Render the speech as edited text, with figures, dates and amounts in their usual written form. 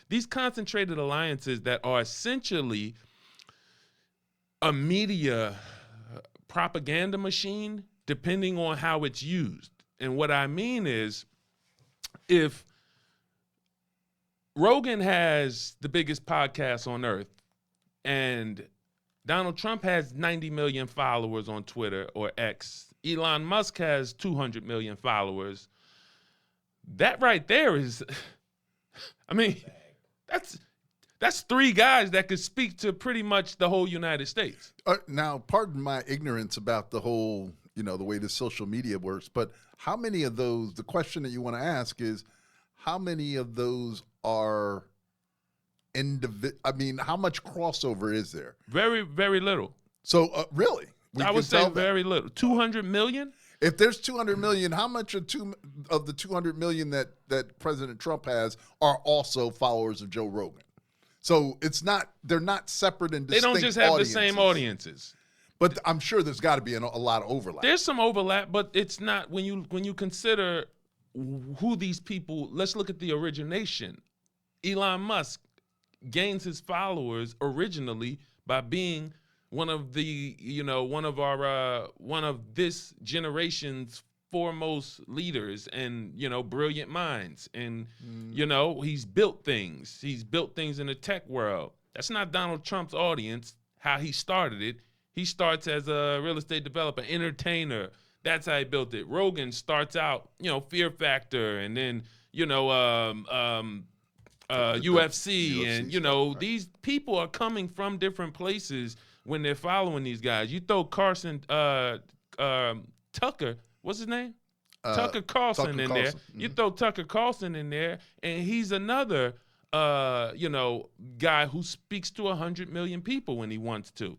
These concentrated alliances that are essentially a media propaganda machine, depending on how it's used. And what I mean is, if Rogan has the biggest podcast on earth and Donald Trump has 90 million followers on Twitter or X, Elon Musk has 200 million followers, that right there is, I mean, that's three guys that could speak to pretty much the whole United States. Now, pardon my ignorance about the whole, the way the social media works, but how many of those, the question that you want to ask is, how many of those are how much crossover is there? Very, very little. So, really? I would say very little. 200 million? If there's 200 million, how much of the 200 million that President Trump has are also followers of Joe Rogan? So they're not separate and distinct. They don't just have the same audiences. But I'm sure there's got to be a lot of overlap. There's some overlap, but it's not, when you consider who these people, let's look at the origination. Elon Musk gains his followers originally by being one of this generation's foremost leaders and, brilliant minds. And, he's built things. He's built things in the tech world. That's not Donald Trump's audience, how he started it. He starts as a real estate developer, entertainer. That's how he built it. Rogan starts out, Fear Factor, and then, UFC, and, right. These people are coming from different places when they're following these guys. You throw Tucker, what's his name? Tucker Carlson in there. Mm-hmm. You throw Tucker Carlson in there, and he's another, guy who speaks to 100 million people when he wants to.